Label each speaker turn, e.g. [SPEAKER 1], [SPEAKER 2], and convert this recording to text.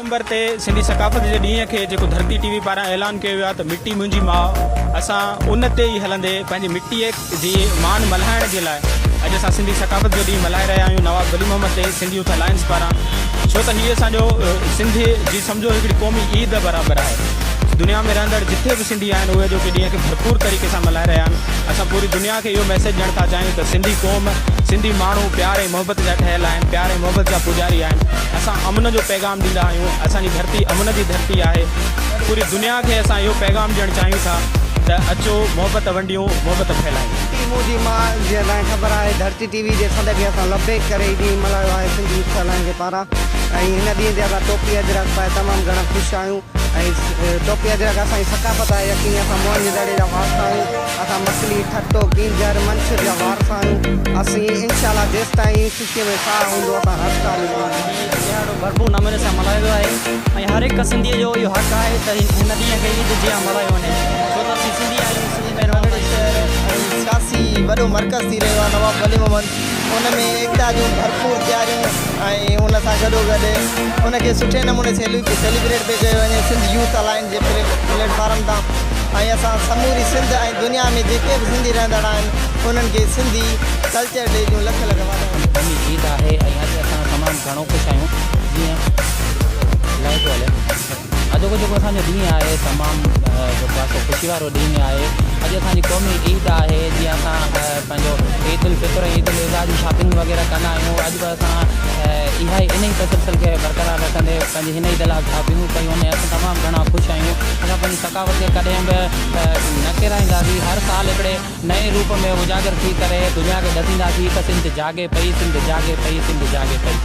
[SPEAKER 1] December ते सिंधी सकाफ़त जे ॾींहं खे जेको धरती टीवी पारां ऐलान कयो वियो आहे त मिट्टी मुंहिंजी माउ, असां उन ते ई हलंदे पंहिंजी मिट्टीअ जी मान मल्हाइण जे लाइ अॼु असां सिंधी सकाफ़त जो ॾींहुं मल्हाए रहिया आहियूं नवाब वली मोहम्मद ते सिंधी यूथ अलायंस पारां। छो त हीअ असांजो सिंधी जी सम्झो हिकिड़ी क़ौमी ईद बराबरि आहे। दुनिया में रहंदड़ जिथे बि सिंधी आहिनि उहे जो कि ॾींहं खे भरपूर तरीक़े सां मल्हाए रहिया आहिनि। असां पूरी दुनिया खे इहो मैसेज ॾियणु था चाहियूं त सिंधी क़ौम, सिंधी माण्हू प्यार ऐं मोहबत जा ठहियल आहिनि, प्यार ऐं मोहबत जा पुजारी आहिनि। असां अमन जो पैगाम ॾींदा आहियूं। असांजी धरती अमन जी धरती आहे। पूरी दुनिया खे असां इहो पैगाम ॾियणु चाहियूं था त अचो मोहबत वंडियूं, मोहबत फैलायूं।
[SPEAKER 2] मुंहिंजी मां जीअं तव्हांखे ख़बर आहे धरती टीवी जे सॾ खे असां लबेक करे ॾींहुं मल्हायो आहे सिंधी यूथ अलायंस जे पारां। ऐं हिन ॾींहं ते असां टोपी अजरक पाए तमामु घणा ख़ुशि आहियूं। ऐं टोपी अजरक असांजी सकाफ़त आहे। यकीनी असां मोहन दड़े जा वारस आहियूं। असां मछली ठटो कींजर मंछर जा वारस आहियूं। असीं इनशाला जेसि ताईं ख़ुशीअ में साह हूंदो असां हर साल
[SPEAKER 3] ॾाढो भरपूर नमूने सां मल्हायो वियो आहे। ऐं हर हिकु सिंधीअ जो इहो हक़ आहे त हिन ॾींहं खे ईद जीअं मल्हायो वञे। छो त असीं सिंधी आहियूं, सिंधी में रहंदड़ शहर
[SPEAKER 4] ऐं सियासी वॾो मर्कज़ थी रहियो आहे नवाब वली मोहम्मद। उन में एकता जूं भरपूर तयारियूं ऐं हुन सां गॾोगॾु उनखे सुठे नमूने सेलिब्रेट पियो कयो वञे सिंध यूथ अलायंस जे प्लेटफॉर्म तां। ऐं असां समूरी सिंध ऐं दुनिया में जेके बि सिंधी रहंदड़ आहिनि उन्हनि खे सिंधी कल्चर डे जूं लख लख
[SPEAKER 3] वाधायूं। ईद आहे ऐं अॼु असां तमामु घणो ख़ुशि आहियूं। जीअं लाइ थो हले अॼु जेको असांजो ॾींहुं आहे तमामु जेको आहे ख़ुशी वारो ॾींहुं आहे। अॼु असांजी क़ौमी ईद आहे। जीअं असां पंहिंजो ईद उल फितर ऐं ईद उल अज़हा जी शॉपिंग वग़ैरह कंदा आहियूं। अॼु बि असां इहा ई इन ई तसलसल खे बरक़रार रखंदे पंहिंजी हिन ई दलाल शॉपिंगूं कयूं आहिनि। असां तमामु घणा ख़ुशि आहियूं। असां पंहिंजी सकाफ़त खे कॾहिं बि न किराईंदासीं। हर साल हिकिड़े नए रूप में उजागर थी करे दुनिया खे ॾसींदासीं त सिंध जागे पई, सिंध जागे पई, सिंध जागे पई।